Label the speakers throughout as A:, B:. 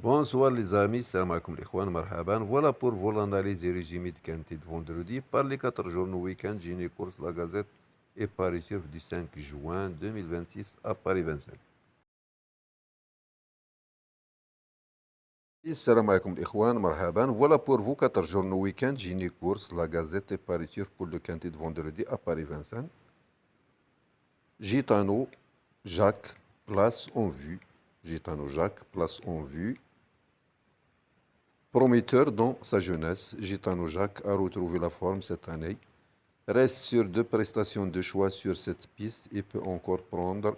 A: Bonsoir les amis, salam alaikum l'ikhwan, marhaban. Voilà pour vos analyses et résumés de qualité de vendredi. Par les 4 journaux week-end, j'ai une course, la Gazette et Paris Turf du 5 juin 2026 à Paris 25. Salam alaikum l'ikhwan, marhaban. Voilà pour vous 4 journaux week-end, j'ai une course, la Gazette et Paris Turf pour le quintet de vendredi à Paris 25. Gitano, Jacques, place en vue. Gitano Jacques, place en vue. Prometteur dans sa jeunesse, Gitano Jacques a retrouvé la forme cette année. Reste sur 2 prestations de choix sur cette piste et peut encore prendre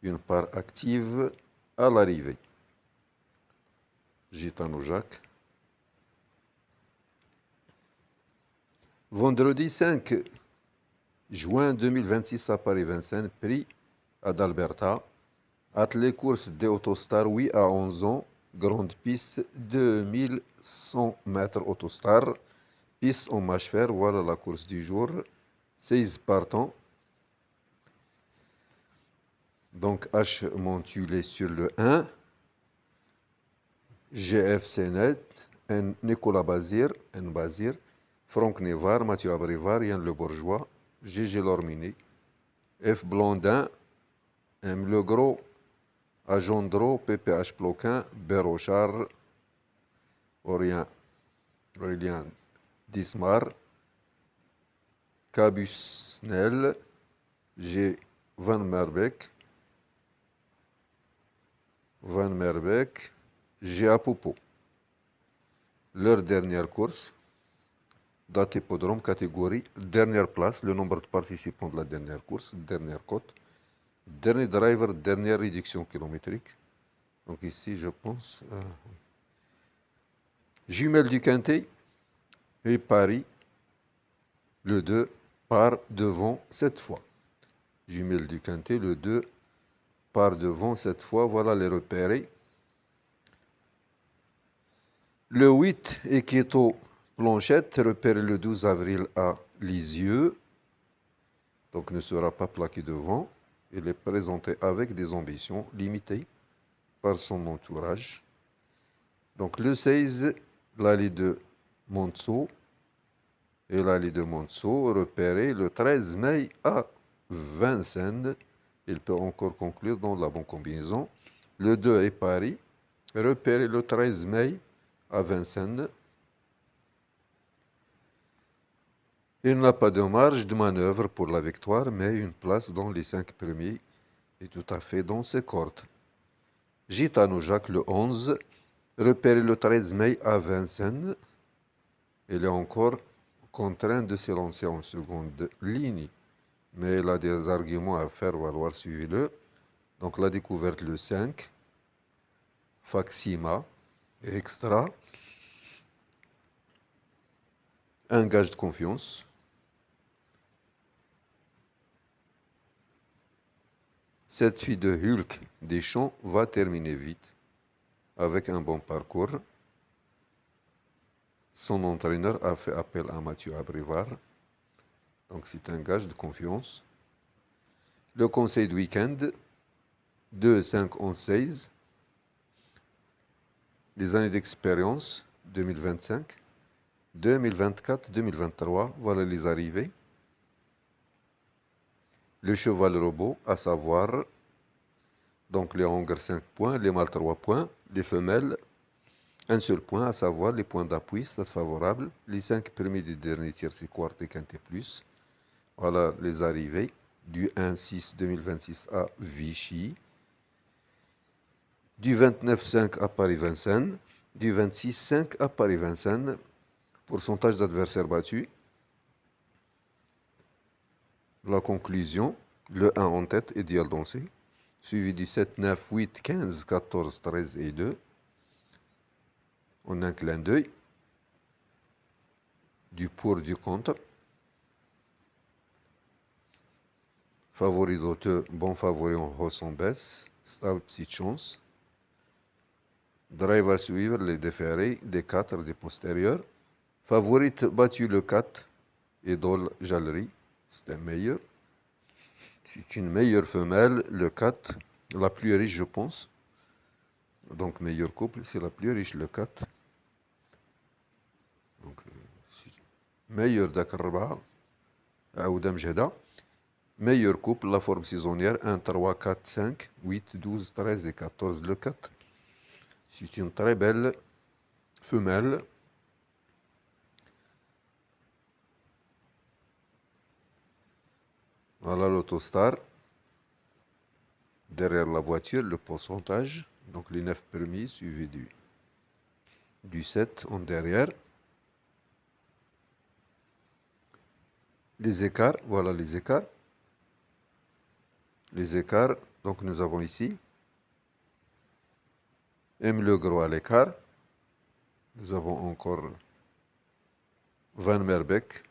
A: une part active à l'arrivée. Gitano Jacques. Vendredi 5 juin 2026 à Paris 25, prix Adalberta. Athlée course des Autostar 8 à 11 ans. Grande piste 2100 mètres Autostar. Piste en mâche fer, voilà la course du jour. 16 partants. Donc H Montulé sur le 1. GFC Net, Nicolas Bazir, Franck Nevar, Mathieu Abrivar, Yann Le Bourgeois, Gégé Lorminé, F Blondin, M Legros, Agendro, PPH Ploquin, Bérochard, Aurélien Dismar, Cabusnel, G Van Merbeek, G Apopo. Leur dernière course, date hippodrome, catégorie, dernière place, le nombre de participants de la dernière course, dernière cote, dernier driver, dernière réduction kilométrique. Donc ici, je pense, jumelle du Quintet et Paris, le 2 part devant cette fois. Jumelle du Quintet, le 2 part devant cette fois, voilà les repérés. Le 8, Equito Planchette, repéré le 12 avril à Lisieux, donc ne sera pas plaqué devant. Il est présenté avec des ambitions limitées par son entourage. Donc le 16, l'allée de Monceau, et l'allée de Monceau, repéré le 13 mai à Vincennes. Il peut encore conclure dans la bonne combinaison. Le 2 est Paris, repéré le 13 mai à Vincennes. Il n'a pas de marge de manœuvre pour la victoire, mais une place dans les 5 premiers est tout à fait dans ses cordes. Gitano Jacques le 11, repéré le 13 mai à Vincennes. Il est encore contraint de se lancer en seconde ligne, mais il a des arguments à faire valoir, suivez-le. Donc la découverte le 5, Faxima, Extra, un gage de confiance. Cette fille de Hulk Deschamps va terminer vite, avec un bon parcours. Son entraîneur a fait appel à Mathieu Abrivard, donc c'est un gage de confiance. Le conseil de week-end, 2, 5, 11, 16. Les années d'expérience, 2025, 2024, 2023, voilà les arrivées. Le cheval robot, à savoir, donc les hongres 5 points, les mâles 3 points, les femelles, un seul point, à savoir les points d'appui, stade favorable, les 5 premiers du dernier tiers, c'est quart et quintet plus. Voilà les arrivées du 1-6-2026 à Vichy, du 29-5 à Paris-Vincennes, du 26-5 à Paris-Vincennes, pourcentage d'adversaires battus. La conclusion, le 1 en tête, idéal dansé, suivi du 7, 9, 8, 15, 14, 13 et 2. En un clin d'œil, du pour, du contre. Favori d'auteur, bon favori en hausse en baisse, stable petite chance. Drive à suivre, les déférés, des 4, des postérieurs. Favorite battu le 4, Idole Jallerie, c'est un meilleur. C'est une meilleure femelle, le 4, la plus riche je pense. Donc, meilleur couple, c'est la plus riche, le 4. Donc, meilleur d'Akraba, Aoudam Jeda. Meilleur couple, la forme saisonnière, 1, 3, 4, 5, 8, 12, 13 et 14. Le 4, c'est une très belle femelle. Voilà l'autostar. Derrière la voiture, le pourcentage. Donc les 9 premiers suivis du 7 en derrière. Les écarts, voilà les écarts. Les écarts, donc nous avons ici M. Legros à l'écart. Nous avons encore Van Merbeek,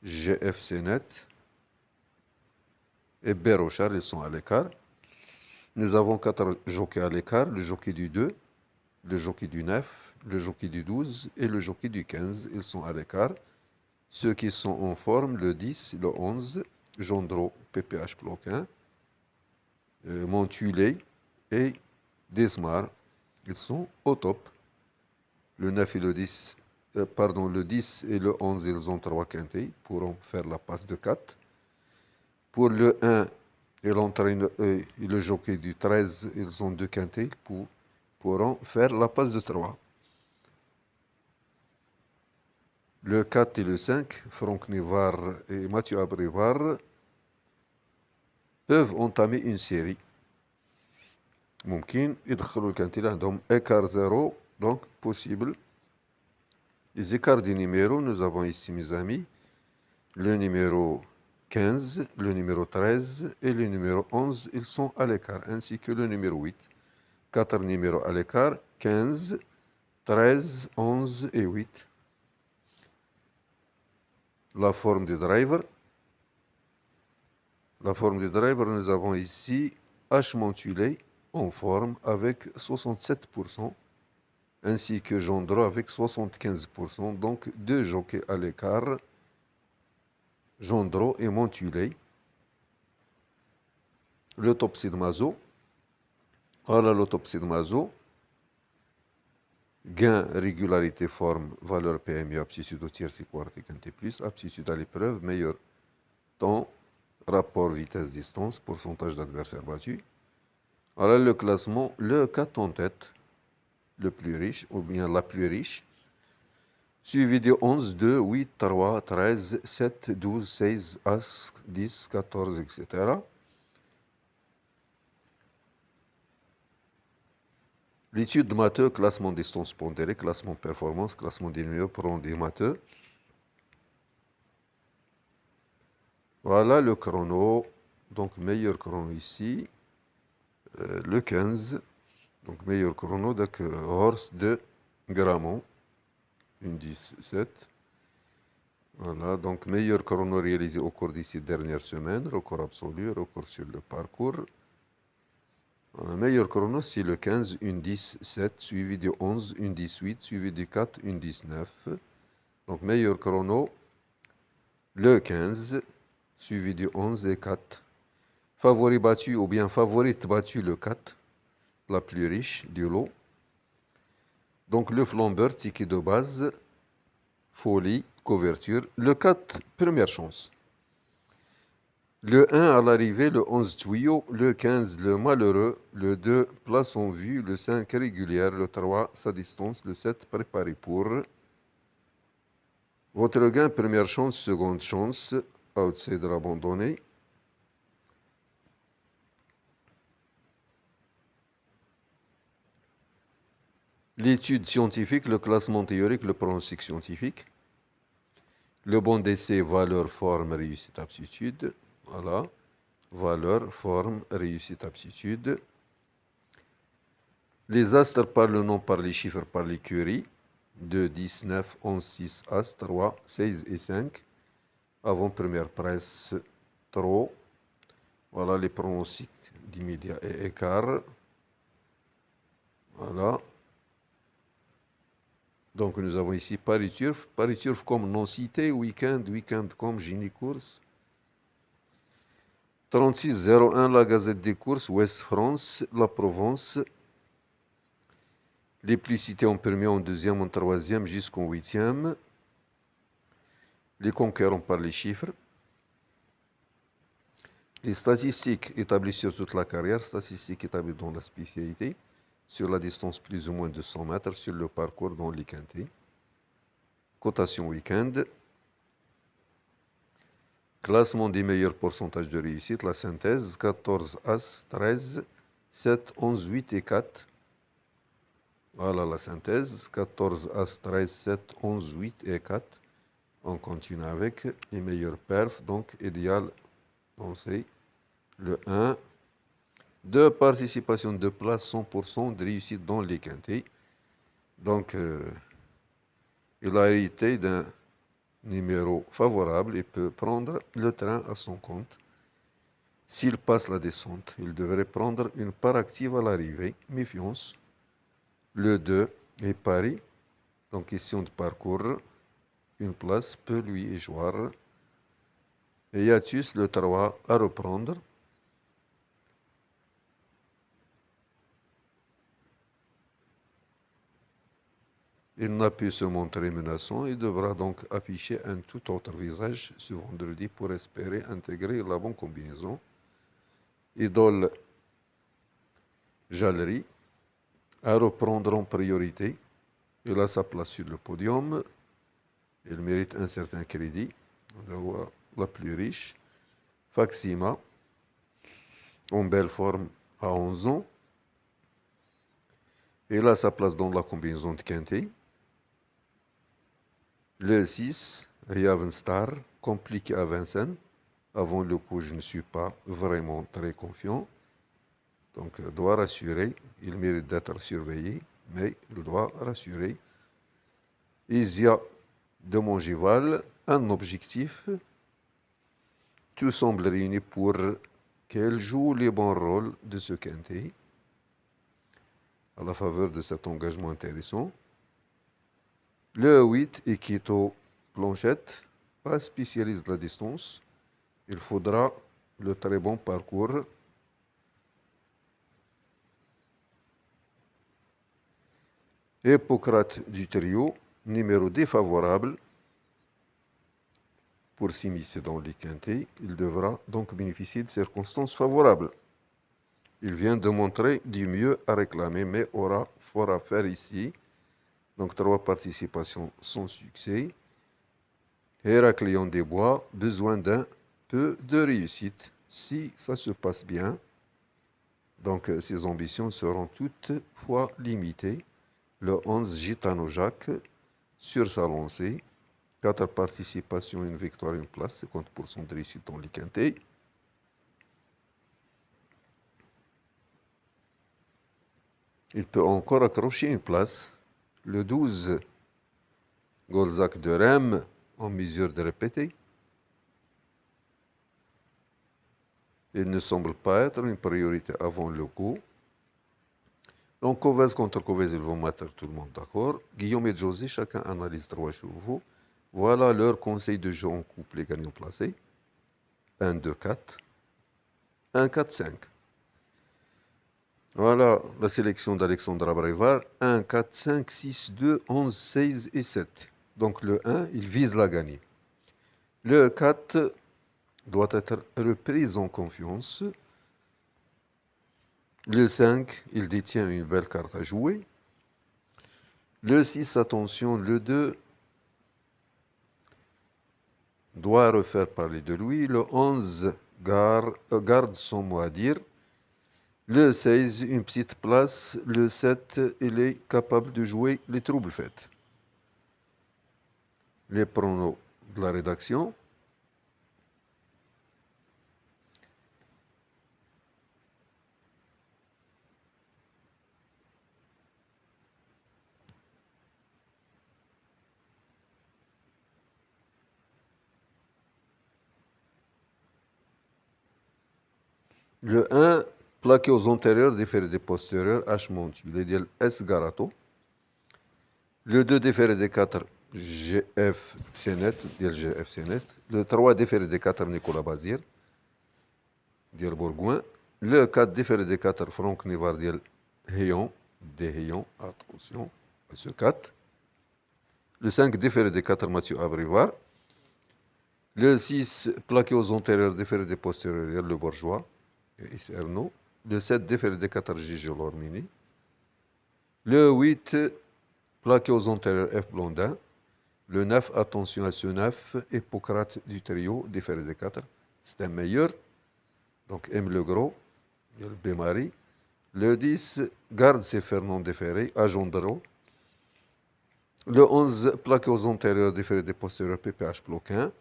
A: GFC Net et Bérochard, ils sont à l'écart. Nous avons 4 jockeys à l'écart, le jockey du 2, le jockey du 9, le jockey du 12 et le jockey du 15, ils sont à l'écart. Ceux qui sont en forme, le 10, le 11, Gendreau, PPH Cloquin, Montulé et Desmar, ils sont au top. Le 9 et le 10, le 10 et le 11, ils ont 3 quintés, pourront faire la passe de 4. Pour le 1 et l'entraîneur et le jockey du 13, ils ont 2 quintés, pourront faire la passe de 3. Le 4 et le 5, Franck Nivard et Mathieu Abrivard, peuvent entamer une série. ممكن يدخلوا الكانتي عندهم écart 0, donc possible. Les écarts des numéros, nous avons ici, mes amis, le numéro 15, le numéro 13 et le numéro 11, ils sont à l'écart, ainsi que le numéro 8. 4 numéros à l'écart, 15, 13, 11 et 8. La forme du driver. La forme du driver, nous avons ici H Montulé en forme avec 67%, ainsi que Gendreau avec 75%, donc 2 jockeys à l'écart, Gendreau et Montulé. L'autopsie de Mazo. Voilà l'autopsie de Mazo. Gain, régularité, forme, valeur PMI, aptitude au tierce et quartique, plus, aptitude à l'épreuve, meilleur temps, rapport vitesse-distance, pourcentage d'adversaires battus. Voilà le classement, le 4 en tête, le plus riche, ou bien la plus riche, suivi de 11, 2, 8, 3, 13, 7, 12, 16, As, 10, 14, etc. L'étude de Matheux, classement distance pondérée, classement performance, classement des numéros pour des Matheux. Voilà le chrono, donc meilleur chrono ici, le 15, donc meilleur chrono, donc Horst de Gramont, une 17. Voilà, donc meilleur chrono réalisé au cours des 6 dernières semaines, record absolu, record sur le parcours. Voilà, meilleur chrono, c'est le 15, une 17, suivi du 11, une 18, suivi du 4, une 19. Donc meilleur chrono, le 15, suivi du 11 et 4. Favori battu ou bien favorite battu le 4, la plus riche du lot. Donc le flambeur, ticket de base, folie, couverture. Le 4, première chance. Le 1 à l'arrivée, le 11 tuyau, le 15 le malheureux, le 2 place en vue, le 5 régulière, le 3 sa distance, le 7 préparé pour. Votre gain, première chance, seconde chance, outsider abandonné. L'étude scientifique, le classement théorique, le pronostic scientifique. Le bon d'essai, valeur, forme, réussite, aptitude. Voilà. Valeur, forme, réussite, aptitude. Les astres par le nom, par les chiffres, par l'écurie. 2, 10, 9, 11, 6, As, 3, 16 et 5. Avant première presse, trop. Voilà les pronostics d'immédiat et écart. Voilà. Donc nous avons ici Paris Turf comme non cité, week-end comme Gini Course. 3601, la Gazette des courses, Ouest France, la Provence, Les plus cités en premier, en deuxième, en troisième, jusqu'en huitième. Les conquérants par les chiffres. Les statistiques établies sur toute la carrière, statistiques établies dans la spécialité, sur la distance plus ou moins de 100 mètres, sur le parcours dans les quintés. Cotation week-end. Classement des meilleurs pourcentages de réussite, la synthèse, 14 As, 13, 7, 11, 8 et 4. Voilà la synthèse, 14 As, 13, 7, 11, 8 et 4. On continue avec les meilleurs perfs, donc idéal, on sait, le 1. De participation de place, 100% de réussite dans les quintés. Donc, il a hérité d'un numéro favorable et peut prendre le train à son compte. S'il passe la descente, il devrait prendre une part active à l'arrivée. Méfiance. Le 2 est pari. Donc, question de parcours. Une place peut lui échoir. Et Yatus, le 3, à reprendre. Il n'a pu se montrer menaçant et devra donc afficher un tout autre visage ce vendredi pour espérer intégrer la bonne combinaison. Idole Jallery à reprendre en priorité. Il a sa place sur le podium. Il mérite un certain crédit. La voie la plus riche. Faxima, en belle forme à 11 ans. Il a sa place dans la combinaison de quintet. Le 6, Ravenstar, compliqué à Vincennes. Avant le coup, je ne suis pas vraiment très confiant. Donc, il doit rassurer. Il mérite d'être surveillé, mais il doit rassurer. Isia de Mongival, un objectif. Tout semble réuni pour qu'elle joue les bons rôles de ce quintet à la faveur de cet engagement intéressant. Le 8, Equito Planchette, pas spécialiste de la distance. Il faudra le très bon parcours. Hippocrate du trio, numéro défavorable pour s'immiscer dans les quintés. Il devra donc bénéficier de circonstances favorables. Il vient de montrer du mieux à réclamer, mais aura fort à faire ici. Donc 3 participations sans succès. Héraclion des Bois, besoin d'un peu de réussite. Si ça se passe bien, donc ses ambitions seront toutefois limitées. Le 11, Gitano Jacques, sur sa lancée. 4 participations, une victoire, une place, 50% de réussite dans les quintés. Il peut encore accrocher une place. Le 12, Golzac de Rem, en mesure de répéter. Il ne semble pas être une priorité avant le coup. Donc, Covez contre Covez, ils vont mettre tout le monde d'accord. Guillaume et José, chacun analyse 3 chevaux. Voilà leur conseil de jeu en couple et gagnant placé. 1, 2, 4. 1, 4, 5. Voilà la sélection d'Alexandra Brevard. 1, 4, 5, 6, 2, 11, 16 et 7. Donc le 1, il vise la gagner. Le 4 doit être repris en confiance. Le 5, il détient une belle carte à jouer. Le 6, attention, le 2 doit refaire parler de lui. Le 11 garde son mot à dire. Le 16, une petite place. Le 7, il est capable de jouer les troubles faits. Les pronos de la rédaction. Le 1, plaqué aux antérieurs, déféré des postérieurs, H montu. Il est S garato. Le 2, déféré des 4, GF Sénet, GF Sénet. Le 3, déféré des 4, Nicolas Bazir, Bourgoin. Le 4, déféré des 4, Franck Nivardiel, Héon, Déhayon, attention à ce 4. Le 5, déféré des 4, Mathieu Abrivoire. Le 6, plaqué aux antérieurs, déféré des postérieurs, le bourgeois, ici Ernaud. Le 7, déféré des 4, Gigi Lormini. Le 8, plaqué aux antérieurs, F. Blondin. Le 9, attention à ce 9, Hippocrate du trio, déféré des 4. C'est un meilleur. Donc M. Le Gros, il y a le B. Le 10, garde c'est Fernand déféré, agent de l'eau. Le 11, plaqué aux antérieurs, déféré des postérieurs, PPH Ploquin.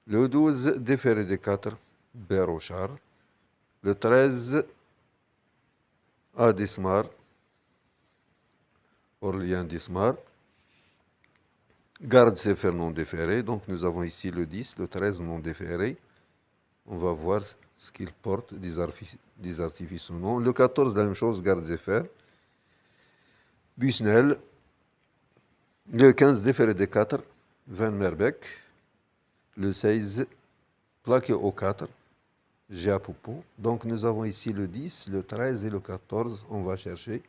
A: Le 12, déféré des 4, Bérochard. Le 13, A. Dismar, Orléans Dismar. Garde c'est Fernand déféré. Donc nous avons ici le 10, le 13 non déféré. On va voir ce qu'il porte, des artifices ou non. Le 14, la même chose, garde c'est fer. Busnel. Le 15, déféré des 4, Van Merbeck. Le 16, plaqué au 4, Géapoupo. Donc nous avons ici le 10, le 13 et le 14. On va chercher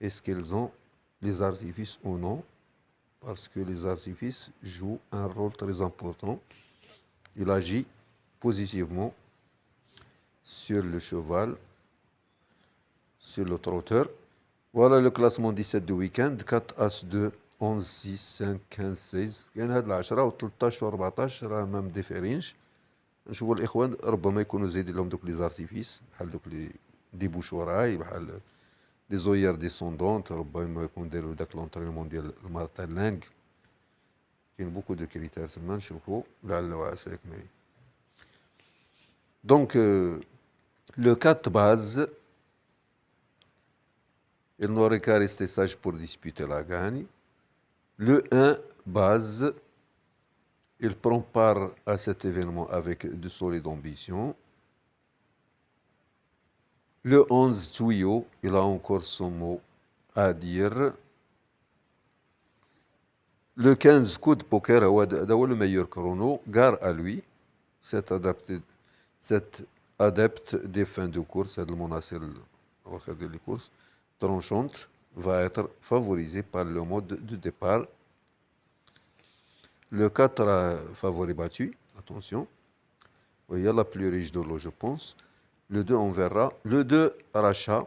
A: est-ce qu'ils ont les artifices ou non. Parce que les artifices jouent un rôle très important. Il agit positivement sur le cheval, sur le trotteur. Voilà le classement 17 du week-end. 4 As 2 11 6 5 15 16 كاين هاد العشرة و 13 و 14 راه ما مدافعينش. نشوفوا الاخوان ربما يكونوا زايدين لهم دوك لي زارتيفيس بحال دوك لي دي بوشوراي بحال لي زوير ديسوندونت. ربما يكون داروا داك لونطرينمون ديال المارتان لانغ. كاين بوكو دو كريتير تما نشوفوا لعل وعسى ياك معايا. دونك le 4 base, il n'aurait qu'à rester sage pour disputer la gagne. Le 1 base, il prend part à cet événement avec de solides ambitions. Le 11 tuyau, il a encore son mot à dire. Le 15 coup de poker, c'est le meilleur chrono, gare à lui. Cet adepte des fins de course, c'est le monacel des courses tranchantes, va être favorisé par le mode de départ. Le 4 a favori battu, attention. Il y a la plus riche de l'eau, je pense. Le 2, on verra. Le 2, rachat.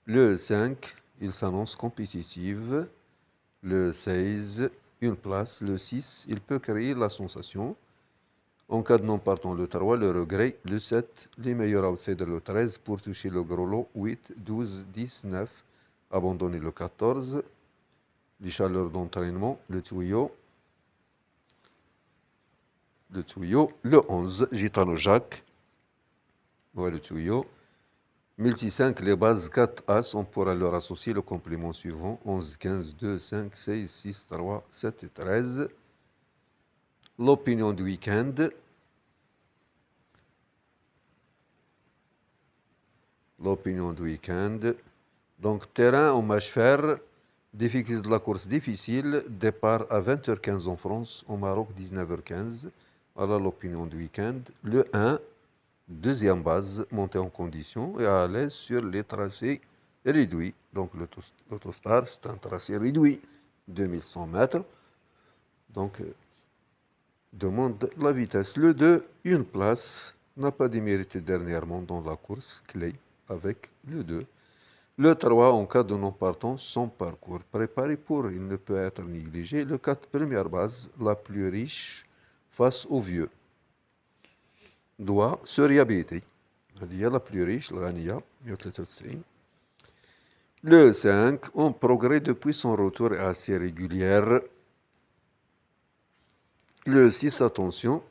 A: Le 5, il s'annonce compétitive. Le 16, une place. Le 6, il peut créer la sensation. En cas de non partant, le 3, le regret. Le 7, les meilleurs outsiders, le 13, pour toucher le gros lot. 8, 12, 10, 9, abandonner le 14. Les chaleurs d'entraînement, le tuyau. Le tuyau. Le 11, Gitano Jacques. Voilà le tuyau. Multi 5, les bases 4 As, on pourra leur associer le complément suivant. 11, 15, 2, 5, 6, 6, 3, 7 et 13. L'opinion du week-end. L'opinion du week-end. Donc, terrain au match fer. Difficulté de la course difficile. Départ à 20h15 en France. Au Maroc, 19h15. Voilà l'opinion du week-end. Le 1. Deuxième base, montée en condition et à l'aise sur les tracés réduits. Donc l'autostar, c'est un tracé réduit, 2100 mètres. Donc, demande la vitesse. Le 2, une place, n'a pas démérité dernièrement dans la course clé avec le 2. Le 3, en cas de non-partant, son parcours préparé pour, il ne peut être négligé. Le 4, première base, la plus riche face au vieux. doit se réhabiliter. هذه هي la plus riche, الغنية 193. Le 5, en progrès depuis son retour est assez régulière. Le 6, attention.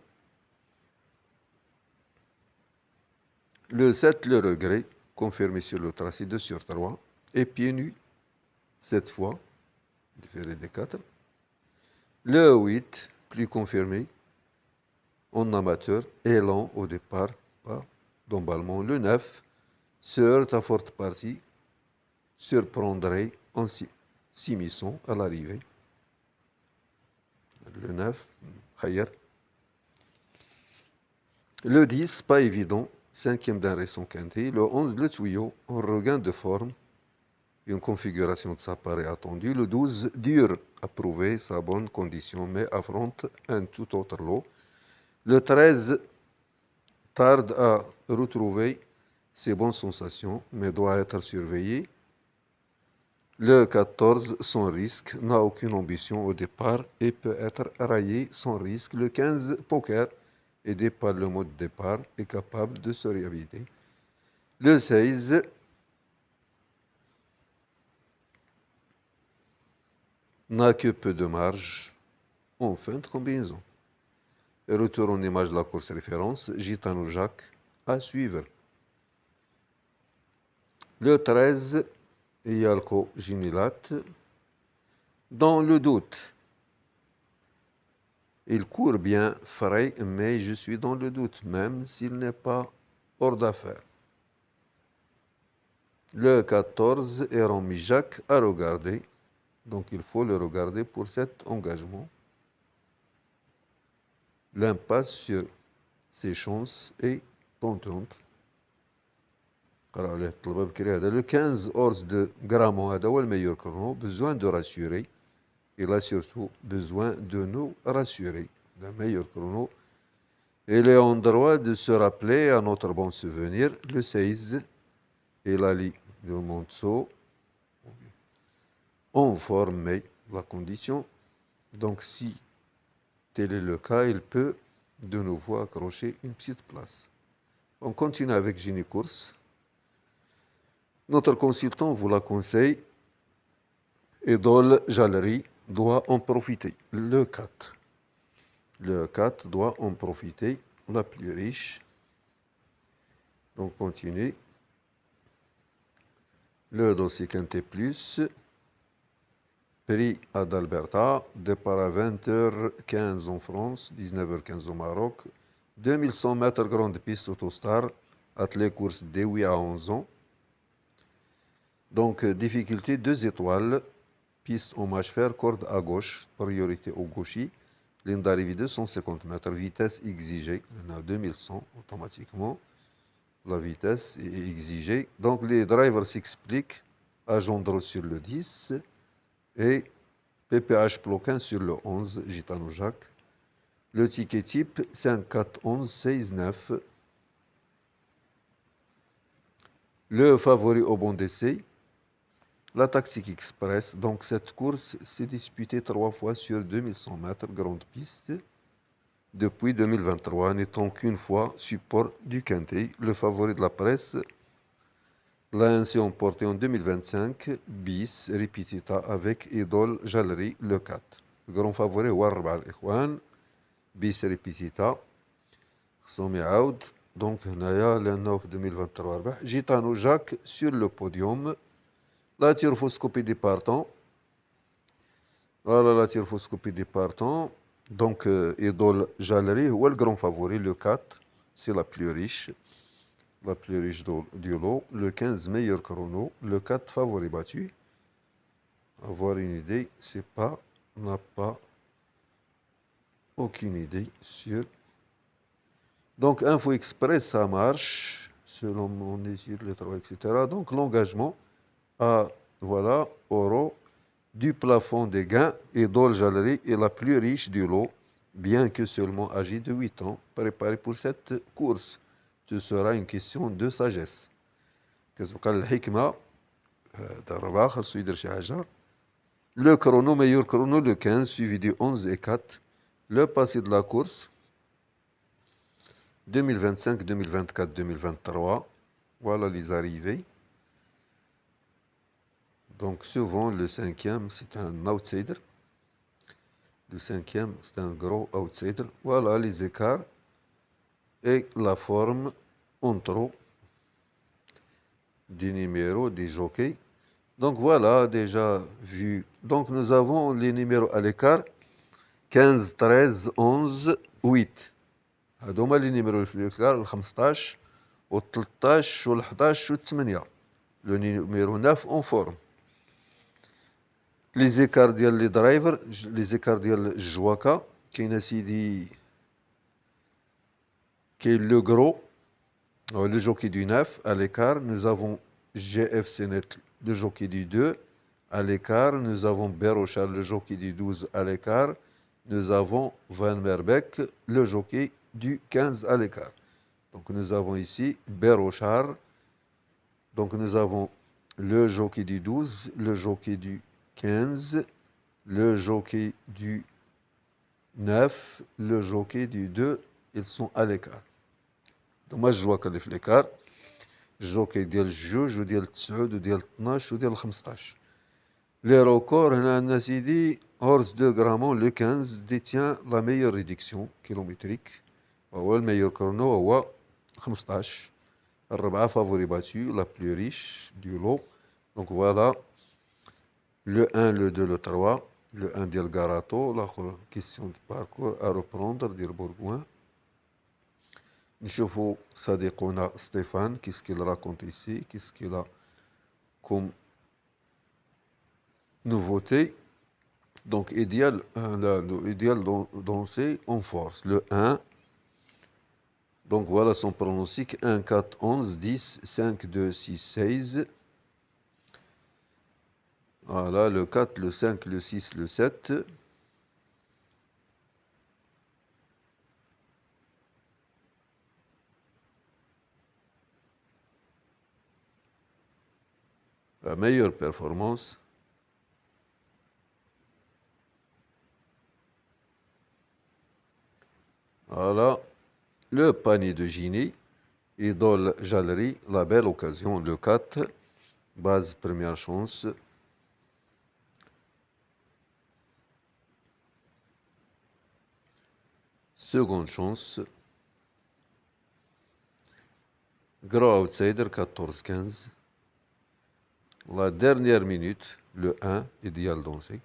A: Le 7, le regret, confirmé sur le tracé 2 sur 3. Et pieds nus, cette fois, différé des 4. Le 8, plus confirmé, en amateur, élan au départ, pas d'emballement. Le 9, se heurte à forte partie, surprendrait en s'immisçant à l'arrivée. Le 9, Khayer. Le 10, pas évident, cinquième d'un récent quintet. Le 11, le tuyau, en regain de forme. Une configuration de sa part est attendue. Le 12 dure à prouver sa bonne condition, mais affronte un tout autre lot. Le 13 tarde à retrouver ses bonnes sensations, mais doit être surveillé. Le 14, sans risque, n'a aucune ambition au départ et peut être raillé sans risque. Le 15, poker, aidé par le mode départ, est capable de se réhabiliter. Le 16, n'a que peu de marge en fin de combinaison. Et retour en image de la course référence, Gitano Jacques à suivre. Le 13, Yalko Ginilat, dans le doute. Il court bien frais, mais je suis dans le doute, même s'il n'est pas hors d'affaire. Le 14, Eran Mijak à regarder. Donc il faut le regarder pour cet engagement. L'impasse sur ses chances est tentante. Le 15, Ors de Gramont, le meilleur chrono, besoin de rassurer. Il a surtout besoin de nous rassurer. Le meilleur chrono. Il est en droit de se rappeler à notre bon souvenir, le 16, et l'Ali de Monceau, en forme, mais la condition. Donc si tel est le cas, il peut de nouveau accrocher une petite place. On continue avec Gini Course. Notre consultant vous la conseille. Idole Jallery doit en profiter. Le 4. Le 4 doit en profiter. La plus riche. Donc continue. Le dossier Quintet Plus. Prix Adalberta. Départ à 20h15 en France. 19h15 au Maroc. 2100 mètres grande piste Autostar. Athlée course dès 8 à 11 ans. Donc difficulté 2 étoiles. Piste en mâche fer, corde à gauche, priorité au gauchis, ligne d'arrivée 250 mètres, vitesse exigée, on a 2100 automatiquement, la vitesse est exigée. Donc les drivers s'expliquent, Agendre sur le 10 et PPH Ploquin sur le 11, Gitano Jacques. Le ticket type 5, 4, 11, 16, 9. Le favori au bon d'essai. La Taxic Express, donc cette course s'est disputée 3 fois sur 2100 mètres grande piste depuis 2023, n'étant qu'une fois support du Quintet. Le favori de la presse l'a ainsi emporté en 2025, bis Ripitita avec Idol Jallery le 4. Le grand favori Warba al-Ikhwan, bis Ripitita, Somi Aoud, donc Naya le 9 2023, Gitano Jacques sur le podium. La tyroscopie des partants. Voilà la tyroscopie des partants. Donc, Idole Jallery, ou le grand favori, le 4, c'est la plus riche du lot. Le 15, meilleur chrono. Le 4, favori battu. Avoir une idée, c'est pas, on n'a pas aucune idée sur. Donc, Info Express, ça marche, selon mon étude, les travaux, etc. Donc, l'engagement à, voilà, euro. Du plafond des gains, Idole Jallery est la plus riche du lot, bien que seulement âgée de 8 ans, préparée pour cette course. Ce sera une question de sagesse. Le chrono, meilleur chrono, le 15, suivi du 11 et 4. Le passé de la course, 2025, 2024, 2023. Voilà les arrivées. Donc souvent le 5e, c'est un outsider. Le 5e, c'est un gros outsider. Voilà les écarts et la forme en trop des numéros des jockeys. Donc voilà, déjà vu. Donc nous avons les numéros à l'écart 15, 13, 11, 8. هذوما les numéros à l'écart, le 15 و 13 و 11 و 8. Le numéro 9 en forme. Les écarts ديال les drivers, les écarts ديال الجواكا كاين سيدي كاين le gros le jockey du 9 à l'écart. Nous avons GF Senet le jockey du 2 à l'écart. Nous avons Berochal, le jockey du 12 à l'écart. Nous avons Van Merbeek, le jockey du 15 à l'écart. Donc nous avons ici Berochar. Donc nous avons le jockey du 12, le jockey du 15, le jockey du 9, le jockey du 2, ils sont à l'écart. Donc moi je vois que l'écart. الجوكي ديال الجوج وديال التسعود وديال 12 وديال 15. Les records, هنا عندنا سيدي هورس دو غرامون لو 15 détient la meilleure réduction kilométrique وهو الميور كرونو وهو 15. الربعة فافوري باتو la plus riche du lot. Donc voilà le 1, le 2, le 3. Le 1 ديال Garato, la question de parcours à reprendre ديال Bourgoin. نشوفوا صديقنا ستيفان qu'est-ce qu'il raconte ici, qu'est-ce qu'il a comme nouveauté. Donc idéal, idéal danser en force. Le 1, donc voilà son pronostic 1, 4, 11, 10, 5, 2, 6, 16. Voilà le 4, le 5, le 6, le 7. La meilleure performance. Voilà le panier de Gini. Idole Jallerie, la belle occasion, le 4. Base première chance. Seconde chance. Gros outsider 14-15. La dernière minute, le 1, idéal dansé.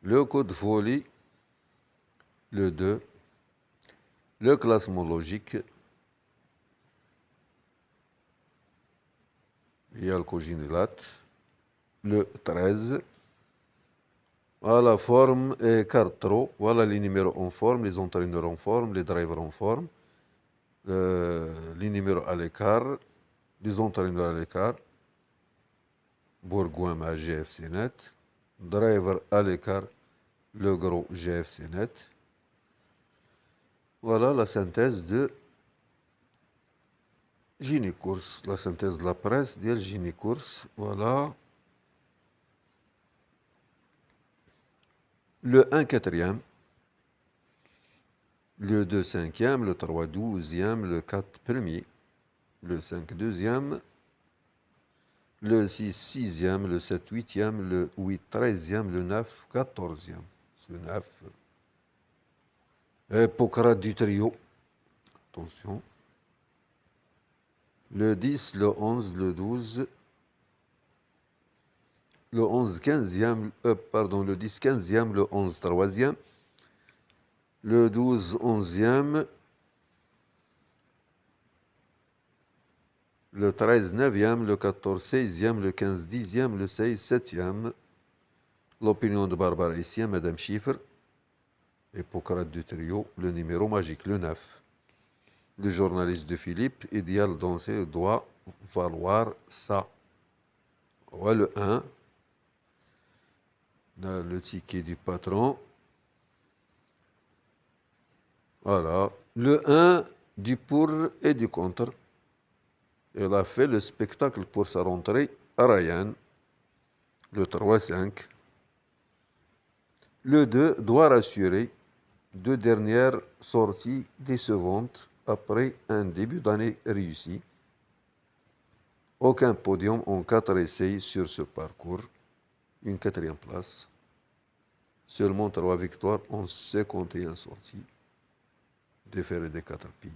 A: Le code folie, le 2. Le classement logique. Yalcoginelat. Le 13. Voilà, forme et carte trop. Voilà les numéros en forme, les entraîneurs en forme, les drivers en forme. Les numéros à l'écart, les entraîneurs à l'écart. Bourgoin à GFC Net. Driver à l'écart, le gros GFC Net. Voilà la synthèse de Gini-Course, la synthèse de la presse de Gini-Course. Voilà. Le 1 quatrième, le 2 cinquième, le 3 douzième, le 4 premier, le 5 deuxième, le 6 sixième, le 7 huitième, le 8 treizième, le 9 quatorzième. Ce 9. Hippocrate du trio. Attention. Le 10, le 11, le 12, le 11 quinzième, pardon, le 10 quinzième, le 11 troisième, le 12 onzième, le 13 neuvième, le 14 seizième, le 15 dixième, le 16 septième. L'opinion de Barbara ici, Madame Chiffre. Hippocrate du trio, le numéro magique, le 9. Le journaliste de Philippe, idéal danser doit valoir ça. Ouais, le 1. Le ticket du patron. Voilà. Le 1 du pour et du contre. Elle a fait le spectacle pour sa rentrée à Ryan. Le 3-5. Le 2 doit rassurer. Deux dernières sorties décevantes après un début d'année réussi. Aucun podium en 4 essais sur ce parcours. Une quatrième place. Seulement 3 victoires en 51 sorties. Déféré des 4 pays.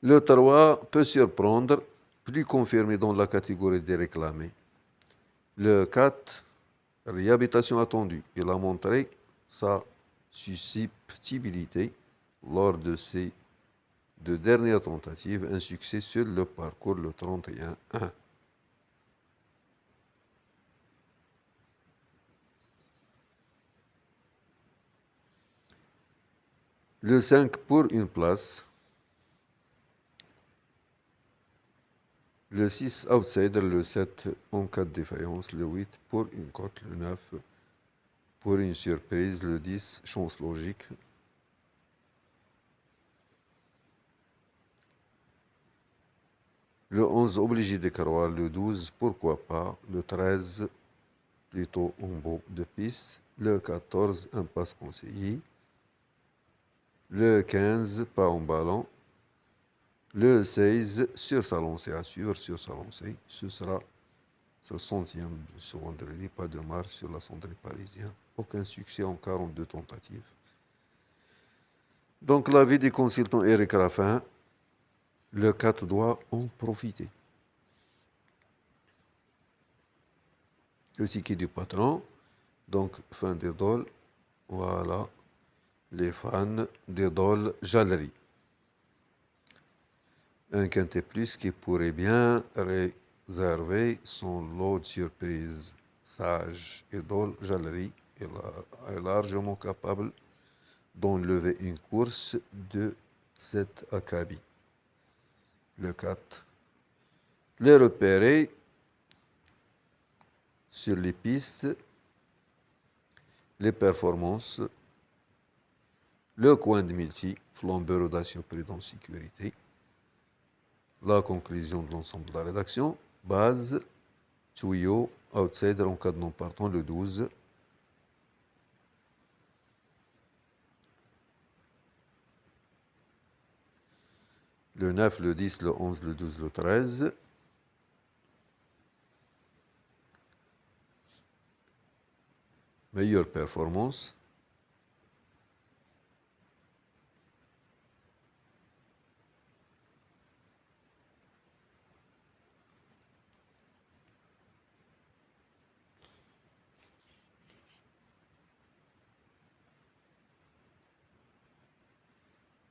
A: Le 3 peut surprendre, plus confirmé dans la catégorie des réclamés. Le 4, réhabilitation attendue. Il a montré sa susceptibilité lors de ses deux dernières tentatives, un succès sur le parcours le 31-1. Le 5 pour une place. Le 6 outsider, le 7 en cas de défaillance, le 8 pour une cote, le 9 pour une surprise, le 10 chance logique, le 11 obligé de carreau, le 12 pourquoi pas, le 13 plutôt en beau de piste, le 14 impasse conseillé, le 15 pas en ballon, le 16 sur sa lancée, assure sur sa lancée, ce sera sa centième de ce vendredi, pas de marche sur la cendrée parisienne, aucun succès en 42 tentatives. Donc l'avis du consultant Eric Raffin, le 4 doit en profiter. Le ticket du patron, donc fin des dôles, voilà, les fans des dôles Jallerie. Un quintet plus qui pourrait bien réserver son lot de surprises. Sage et dôle Jallerie est largement capable d'enlever une course de cet acabit. Le 4. Les repérer sur les pistes, les performances, le coin de multi, flambeur, audacieux, prudence, sécurité, la conclusion de l'ensemble de la rédaction, base, tuyau, outsider en cas de non partant, le 12, le 9, le 10, le 11, le 12, le 13, meilleure performance,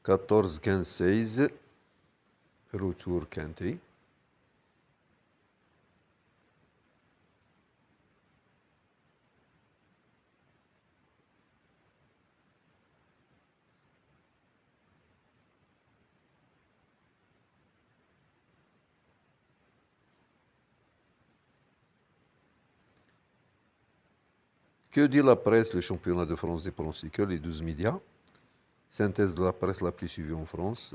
A: 14, 15, 16, retour quintet, que dit la presse, le championnat de France des pronostiqueurs, les 12 médias, synthèse de la presse la plus suivie en France,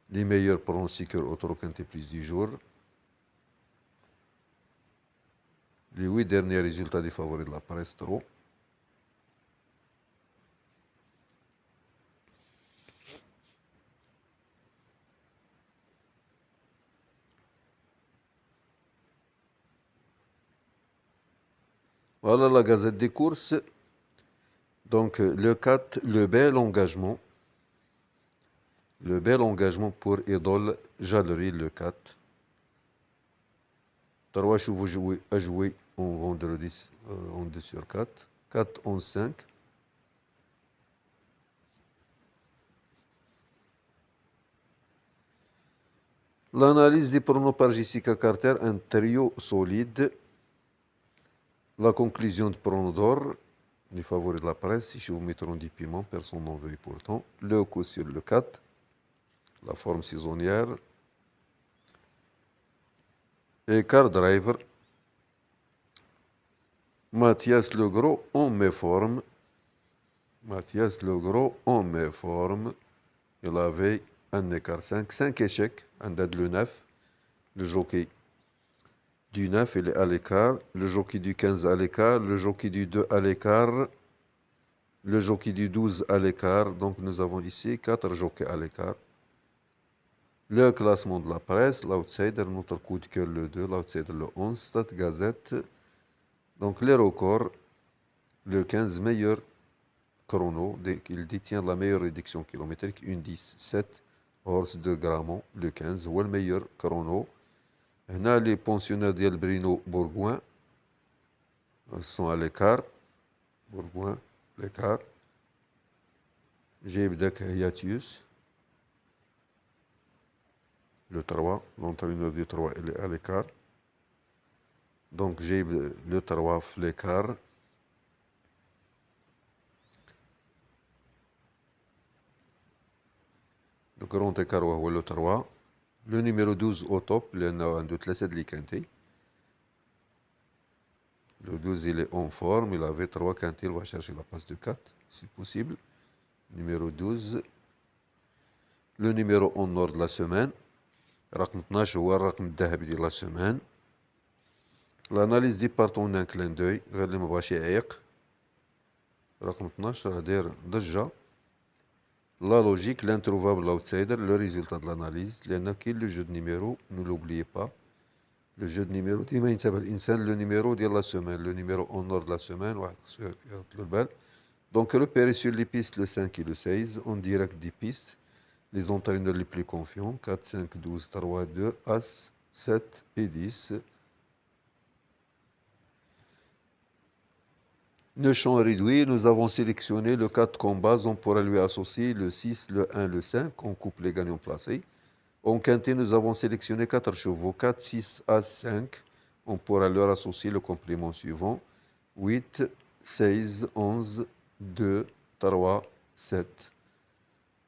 A: les meilleurs pronostiqueurs auto quintet plus du jour, les 8 derniers résultats des favoris de la presse trop. Voilà la gazette des courses. Donc le 4, le bel engagement. Le bel engagement pour Idole Jallerie, le 4. 3 chevaux à jouer en vendredi en 2 sur 4. 4, 11, 5. L'analyse des pronos par Jessica Carter, un trio solide. La conclusion de pronos d'or, les favoris de la presse, 6 chevaux mettront du piment, personne n'en veut pourtant. Le coup sur le 4, la forme saisonnière. Et car driver, Mathias Legros en méforme. Mathias Legros en méforme. Il avait un écart 5, 5 échecs, un date le 9. Le jockey du 9, il est à l'écart. Le jockey du 15 à l'écart. Le jockey du 2 à l'écart. Le jockey du 12 à l'écart. Donc nous avons ici 4 jockeys à l'écart. Le classement de la presse, l'outsider, notre coup de cœur le 2, l'outsider le 11, Stat Gazette. Donc les records, le 15 meilleur chrono, il détient la meilleure réduction kilométrique, une 10, 7 horse de Gramont, le 15, ou le meilleur chrono. هنا les pensionnaires ديال Brino Bourgoin sont à l'écart. Bourgoin, l'écart. جايب داك Hiatius, le 3, l'entraîneur du 3, il est à l'écart. Donc j'ai le 3 l'écart. Le grand écart هو le 3. Le numéro 12 au top, لأنه عنده 3 اللي كانتي. Le 12 il est en forme, il avait 3 quintés, il va chercher la passe de 4, si possible. Numéro 12. Le numéro en or de la semaine. رقم 12 هو الرقم الذهبي ديال la semaine. L'analyse دي بارتون ان كلان دوي غير اللي مبغاش يعيق. رقم 12 راه داير ضجة. La logique, l'introuvable outsider, le résultat de l'analyse. لأن كاين لو جو دو نيميرو, ne l'oubliez pas. Le jeu de numéro ديما ينتبه الإنسان le numéro ديال la semaine, le numéro en or de la semaine, واحد خصو يحط له البال. Donc repérez sur les pistes le 5 et le 16, en direct des pistes. Les entraîneurs les plus confiants, 4, 5, 12, 3, 2, As, 7 et 10. Le champ réduit, nous avons sélectionné le 4 comme base, on pourra lui associer le 6, le 1, le 5, on coupe les gagnants placés. En quintet, nous avons sélectionné 4 chevaux, 4, 6, As, 5, on pourra leur associer le complément suivant, 8, 16, 11, 2, 3, 7.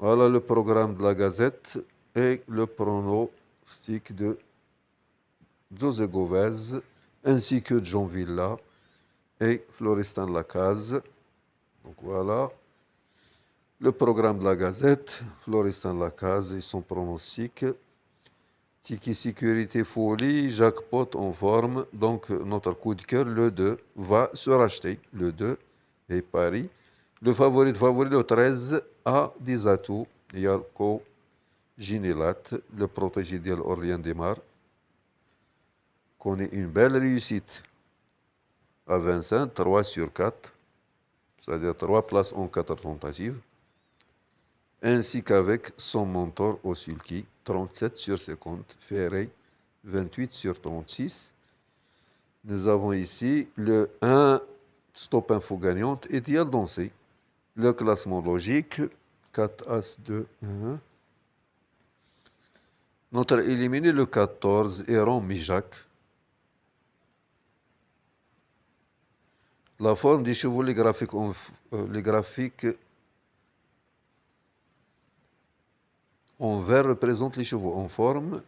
A: Voilà le programme de la Gazette et le pronostic de José Govez, ainsi que de Jean Villa et Florestan Lacaze. Donc voilà le programme de la Gazette, Florestan Lacaze et son pronostic. Tiki Sécurité Folie, jackpot en forme. Donc notre coup de cœur, le 2, va se racheter. Le 2 et Paris. Le favori le 13 a des atouts. Yarko Ginelat, le protégé d'Orléans Desmar, connaît une belle réussite à 25, 3 sur 4, c'est-à-dire 3 places en 4 tentatives, ainsi qu'avec son mentor au sulky, 37 sur 50, Ferré, 28 sur 36. Nous avons ici le 1 stop info gagnante et Dial Dansé. Le classement logique, 4 As 2 1. Notre éliminé le 14, Héron Mijak. La forme des chevaux, les graphiques en vert représentent les chevaux en forme.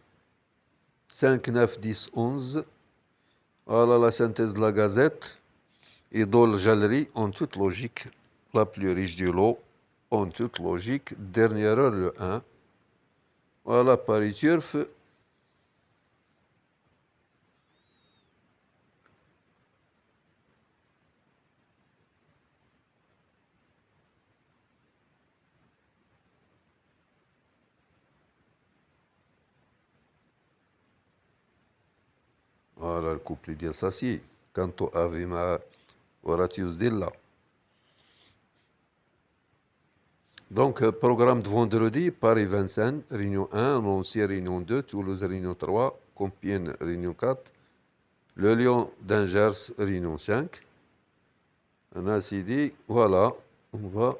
A: 5, 9, 10, 11. Voilà la synthèse de la Gazette. Idole Jallerie, en toute logique, la plus riche du lot, en toute logique. Dernière heure, le 1. Voilà Paris Turf. Voilà le couplet ديال Sassi. Canto Ave Ma Horatius Dilla. Donc, programme de vendredi, Paris 25, Réunion 1, Nancy Réunion 2, Toulouse Réunion 3, Compiègne Réunion 4, Le Lion d'Angers Réunion 5. On a ainsi dit, voilà, on va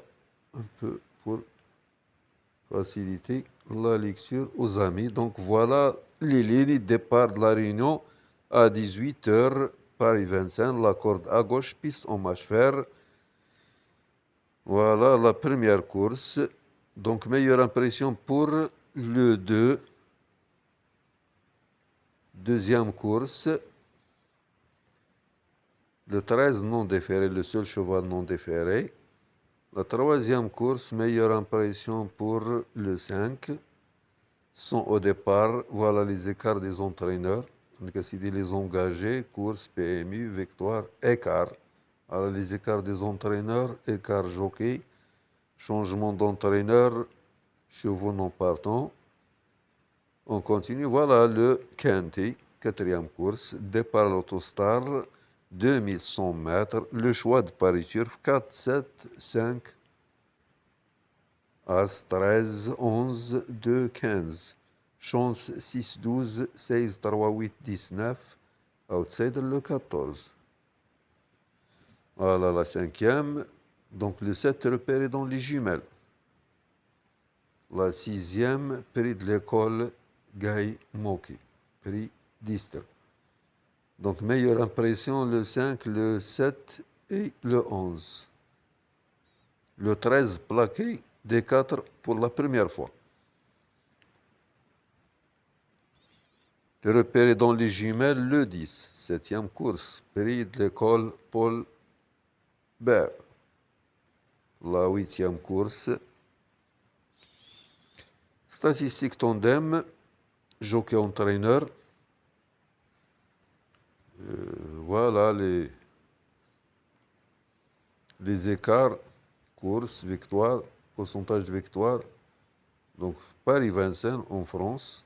A: un peu pour faciliter la lecture aux amis. Donc voilà les lignes de départ de la réunion à 18h, Paris 25, la corde à gauche, piste en marche fer. Voilà la première course. Donc meilleure impression pour le 2. Deuxième course. Le 13 non déféré, le seul cheval non déféré. La troisième course, meilleure impression pour le 5. Sont au départ, voilà les écarts des entraîneurs. Donc, les engagés, course, PMU, victoire, écart. Alors les écarts des entraîneurs, écart jockey, changement d'entraîneur, chevaux non partants. On continue, voilà le quintet, quatrième course, départ à l'autostar, 2100 mètres, le choix de Paris Turf, 4, 7, 5, As 13, 11, 2, 15. Chance 6, 12, 16, 3, 8, 19. Outsider le 14. Voilà la cinquième. Donc le 7 repéré dans les jumelles. La sixième, prix de l'école Guy Moki. Prix d'Easter. Donc meilleure impression le 5, le 7 et le 11. Le 13 plaqué des 4 pour la première fois. Repéré dans les jumelles le 10, 7e course, prix de l'école Paul Bert. La 8e course, statistique tandem, jockey entraîneur. Voilà les écarts, course, victoire, pourcentage de victoire. Donc Paris-Vincennes en France,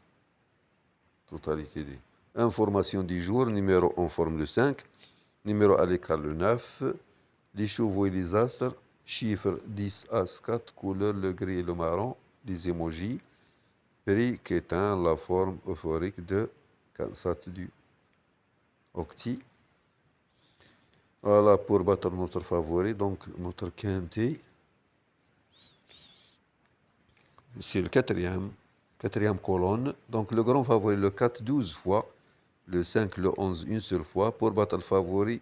A: totalité des informations du jour, numéro en forme le 5, numéro à l'écart le 9, les chevaux et les astres, chiffres 10, as, 4, couleur le gris et le marron, les émojis, prix qui éteint la forme euphorique de Kansat du Octi. Voilà pour battre notre favori, donc notre quintet. C'est le quatrième colonne. Donc le grand favori, le 4, 12 fois. Le 5, le 11, une seule fois. Pour battre le favori,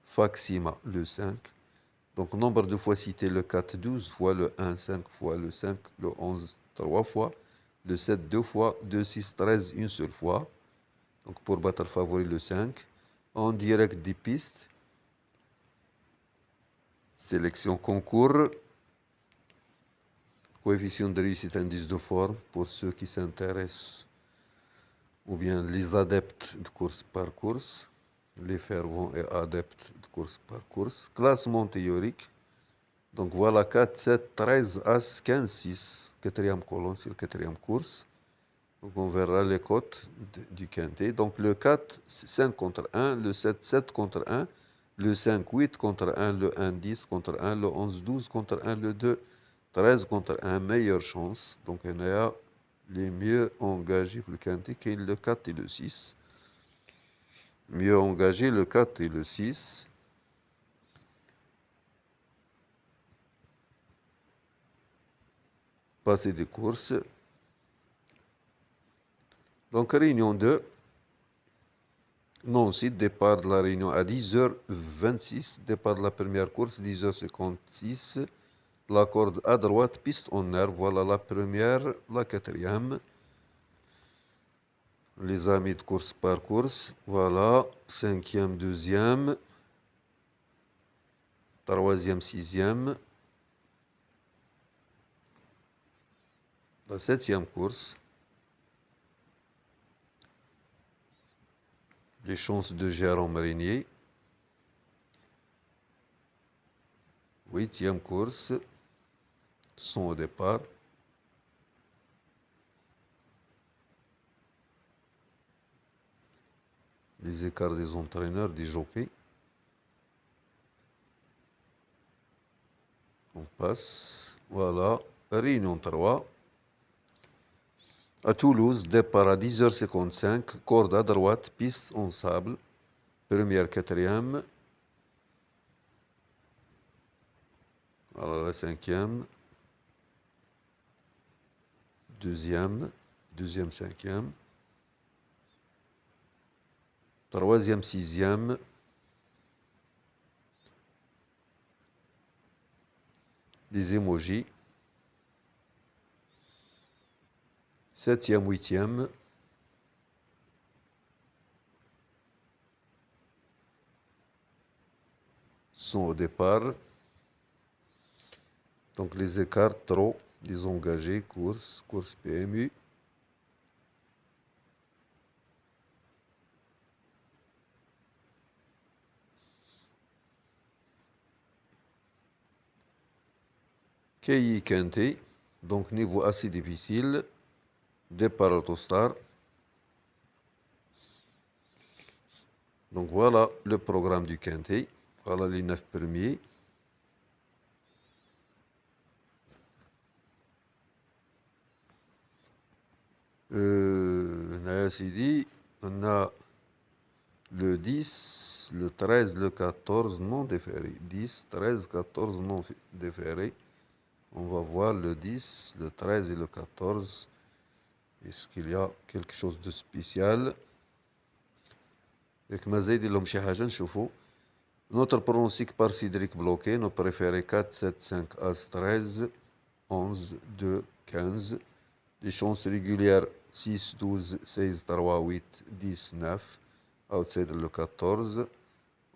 A: Faxima, le 5. Donc nombre de fois cité, le 4, 12 fois. Le 1, 5 fois. Le 5, le 11, 3 fois. Le 7, 2 fois. 2, 6, 13, une seule fois. Donc pour battre le favori, le 5. En direct des pistes. Sélection concours. Coefficient de réussite, indice de forme pour ceux qui s'intéressent ou bien les adeptes de course par course, les fervents et adeptes de course par course. Classement théorique. Donc voilà 4, 7, 13, As, 15, 6. Quatrième colonne, c'est la quatrième course. Donc on verra les cotes du quintet. Donc le 4, 5 contre 1, le 7, 7 contre 1, le 5, 8 contre 1, le 1, 10 contre 1, le 11, 12 contre 1, le 2, 13 contre 1, meilleure chance. Donc il y a les mieux engagés pour le quintet, qui est le 4 et le 6. Mieux engagés, le 4 et le 6. Passer des courses. Donc réunion 2. Nancy, départ de la réunion à 10h26. Départ de la première course, 10h56. La corde à droite, piste en air. Voilà la première, la quatrième. Les amis de course par course. Voilà, cinquième, deuxième. Troisième, sixième. La septième course. Les chances de Jérôme Régnier. Huitième course. Sont au départ. Les écarts des entraîneurs, des jockeys. On passe. Voilà. Réunion 3. À Toulouse, départ à 10h55. Corde à droite, piste en sable. Première, quatrième. Voilà la cinquième. Deuxième, cinquième. Troisième, sixième. Les émojis. Septième, huitième. Sont au départ. Donc les écarts trop, les engagés, course PMU. KI Quintet, donc niveau assez difficile. Départ Autostar. Donc voilà le programme du quintet. Voilà les 9 premiers. On a le 10, le 13, le 14 non déférés. 10, 13, 14 non déférés. On va voir le 10, le 13 et le 14. Est-ce qu'il y a quelque chose de spécial? Notre pronostic par Cédric bloqué, nos préférés 4, 7, 5, As, 13, 11, 2, 15. Les chances régulières 6, 12, 16, 3, 8, 10, 9. Outsider le 14.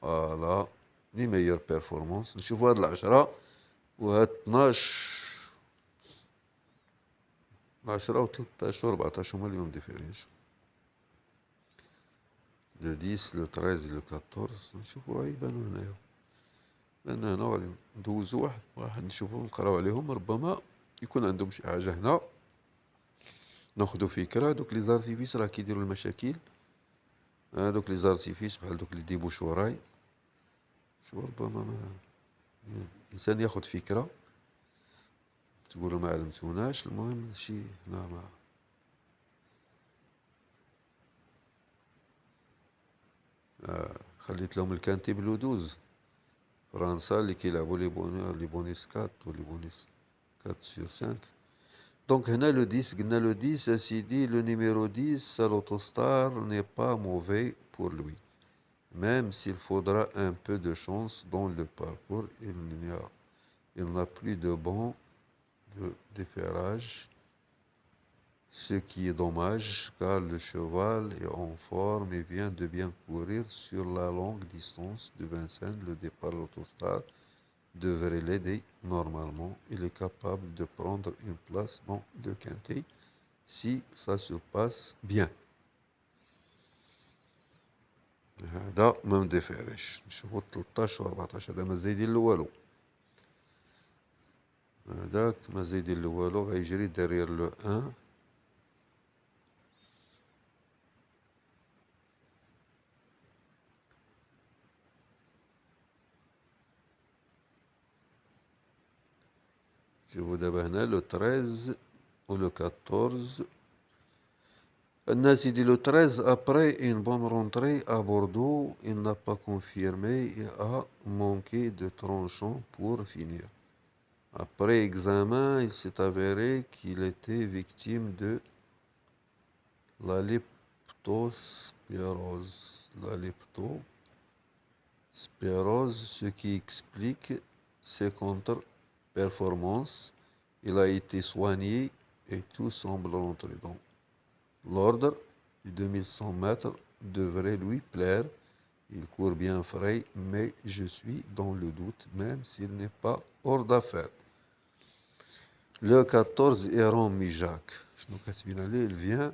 A: فوالا لي ميور بيرفورمانس. نشوفو هاد العشرة وهاد 12. العشرة و 13 و 14 هما اللي ما مديفيرينش. لو 10 لو 13 لو 14 نشوفو يبانو هنايا. لأن هنا غادي ندوزو واحد واحد نشوفو نقراو عليهم، ربما يكون عندهم شي حاجة هنا ناخدو فكرة. دوك لي زارتيفيس راه كيديرو المشاكل. هادوك لي زارتيفيس بحال دوك لي ديبوش وراي، شوف ربما الإنسان ياخد فكرة. تقولوا ما علمتوناش، المهم شي هنا ما خليت لهم الكانتي بلو 12 فرنسا اللي كيلعبوا لي بونيس 4 ولي بونيس 4 sur 5. دونك هنا لو 10 قلنا لو 10 اسيدي لو نيميرو 10 à l'autostar n'est pas mauvais pour lui. Même s'il faudra un peu de chance dans le parcours, il n'a plus de banc de déferrage, ce qui est dommage car le cheval est en forme et vient de bien courir sur la longue distance de Vincennes. Le départ de l'autostar devrait l'aider. Normalement, il est capable de prendre une place dans le quintet si ça se passe bien. هذا ما مديفيريش. نشوفو 13 و 14. هذا ما زايدين له والو. هذاك ما زايدين له والو، غيجري دارير لو 1. شوفو دابا هنا لو 13 و لو 14. عندنا سيدي لو 13 après une bonne rentrée à Bordeaux, il n'a pas confirmé et a manqué de tranchant pour finir. Après examen, il s'est avéré qu'il était victime de la leptospirose. La leptospirose, ce qui explique ses contre-performances. Il a été soigné et tout semble rentrer dans l'ordre. Du 2100 mètres devrait lui plaire. Il court bien frais, mais je suis dans le doute, même s'il n'est pas hors d'affaire. Le 14 Aaron Mijak. شنو كاتبين عليه؟ Il vient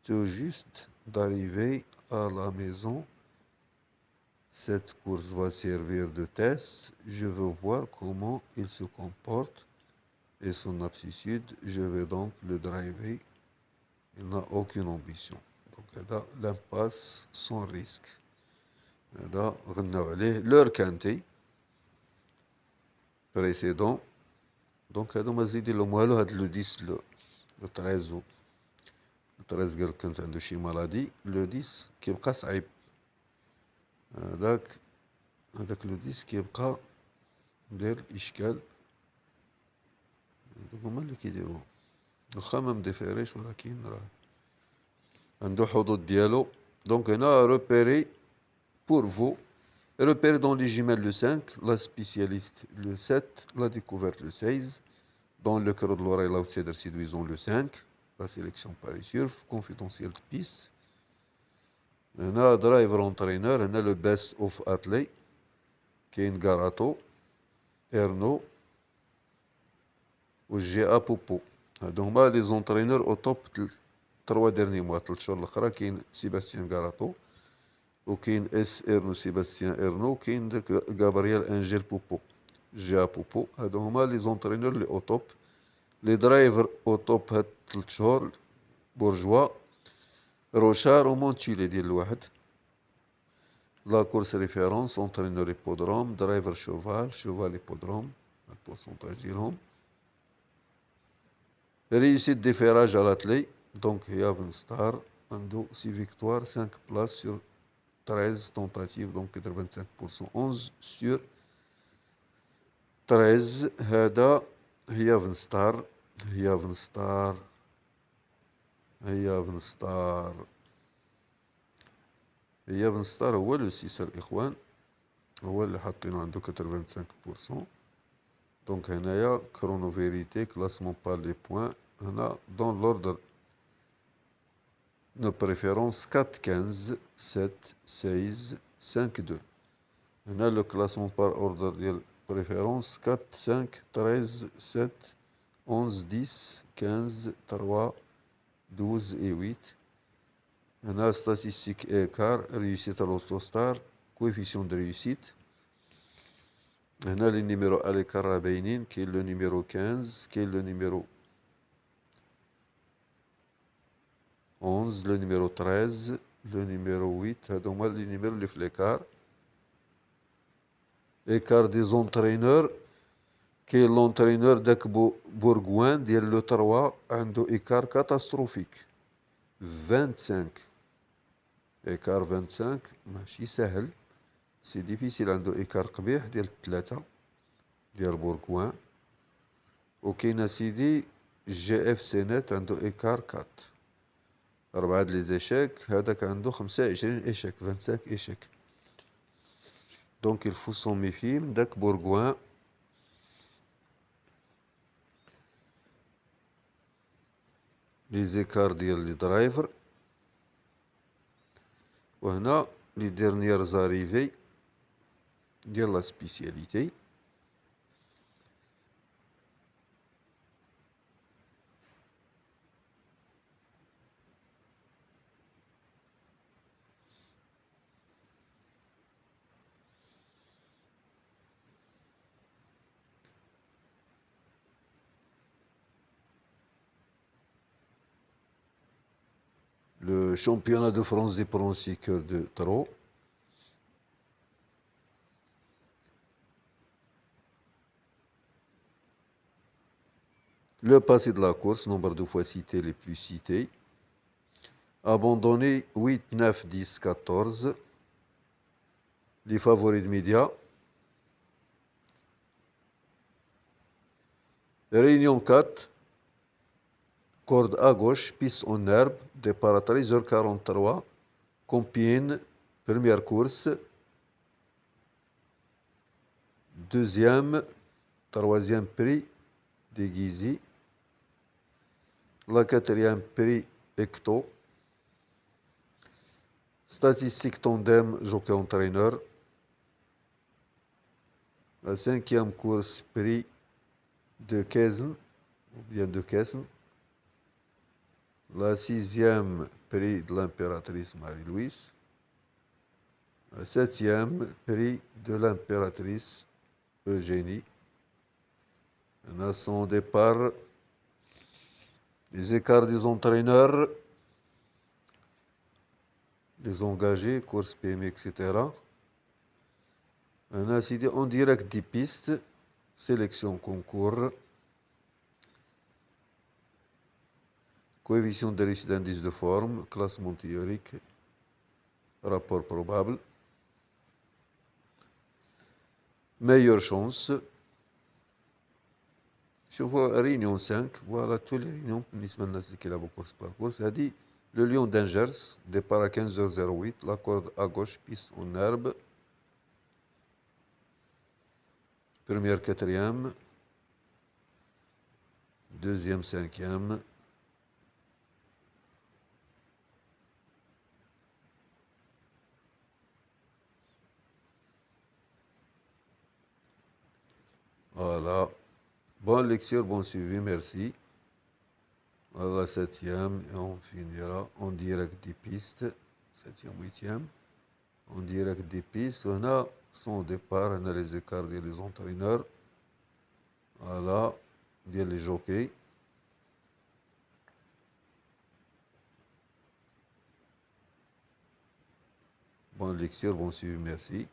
A: tout juste d'arriver à la maison. Cette course va servir de test. Je veux voir comment il se comporte et son aptitude. Je vais donc le driver. Il n'a aucune ambition. Donc هذا l'impasse sans risque. هذا غناو عليه لور كانتي بريسيدون. دونك هادو ما زيدين لهم والو. هاد لو 10 لو 13 لو 13 قال كانت عنده شي مالادي. لو 10 كيبقى صعيب. هذاك لو 10 كيبقى داير اشكال. هادوك هما اللي كيديروه واخا ما مديفيريش، ولكن راه عنده حظوظ ديالو. دونك هنا repérer pour vous. Repérer dans les jumelles le 5, la spécialiste le 7, la découverte le 16. Dans le cœur de l'oreille, l'outsider séduisant le 5, la sélection Paris-Surf, confidentiel de piste. هنا driver entraîneur. هنا le best of athlete كاين Garato, Erno و GA Popo. هادو هما لي زونترينور او توب 3 ديرني موا 3 شهور الاخرى. كاين سيباستيان غاراتو وكاين اس ايرنو سيباستيان ايرنو وكاين داك غابرييل انجيل بوبو جا بوبو. هادو هما لي زونترينور لي او توب. لي درايفر او توب هاد 3 شهور بورجوا روشار ومونتيلي ديال الواحد. لا كورس ريفيرونس اونترينور ايبودروم درايفر شوفال ايبودروم البورسونتاج ديالهم. ريوسيت ديفيراج على تلي. دونك يافن ستار عنده 6 فيكتوار 5 بلاس sur 13 tentatives, donc 85%. 11 sur 13. هذا هيافن ستار هو لو 6 الإخوان، هو اللي حاطينه عنده 85%. دونك هنايا كرونو فيريتي كلاسمون بار لي بوان. هنا دون لوردر nos préférences 4, 15, 7, 16, 5, 2. On a le classement par ordre de préférence 4, 5, 13, 7, 11, 10, 15, 3, 12 et 8. On a statistique et écart, réussite à l'autostar, coefficient de réussite. On a le numéro à l'écart à Beinin, qui est le numéro 15, qui est le numéro 11, le numéro 13, le numéro 8, donc moi le numéro de l'écart. Écart des entraîneurs, qui est l'entraîneur d'Akbo Bourgoin, dit le 3, un écart catastrophique. 25. Écart 25, ماشي سهل. C'est difficile عنده إيكار قبيح ديال 3 ديال بوركوان. وكاين سيدي جي اف سي نت عنده إيكار 4. 4 لي زيشيك هذاك عنده 25 إيشيك 25 إيشيك. دونك il faut s'en méfier من داك بوركوان. لي زيكار ديال لي درايفر. وهنا لي ديرنيير زاريفي ديال لا سبيسياليتي. Le championnat de France des pronostiqueurs de trot. Le passé de la course, nombre de fois cité, les plus cités. Abandonné 8, 9, 10, 14. Les favoris de médias. Réunion 4. Corde à gauche, piste en herbe, départ à 13h43. Compiègne, première course. Deuxième, troisième prix déguisé. La quatrième prix Ecto. Statistique tandem, jockey entraîneur. La cinquième course prix de Kesn, ou bien de Kesn. La sixième prix de l'impératrice Marie-Louise. La septième prix de l'impératrice Eugénie. À son départ, les écarts des entraîneurs, des engagés, course PME, etc. On a cité en direct des pistes, sélection concours, coefficient de réussite d'indice de forme, classement théorique, rapport probable, meilleure chance. شوفوا réunion 5, voilà tous les réunions بالنسبة للناس اللي كيلعبوا course par course. هذه le lion d'Angers, départ à 15h08, la corde à gauche, piste en herbe. Première, quatrième. Deuxième, cinquième. Voilà. Bonne lecture, bon suivi, merci. À la septième, et on finira en direct des pistes. Septième, huitième. En direct des pistes, on a son départ, on a les écarts des entraîneurs. Voilà, bien les jockeys. Bonne lecture, bon suivi, merci.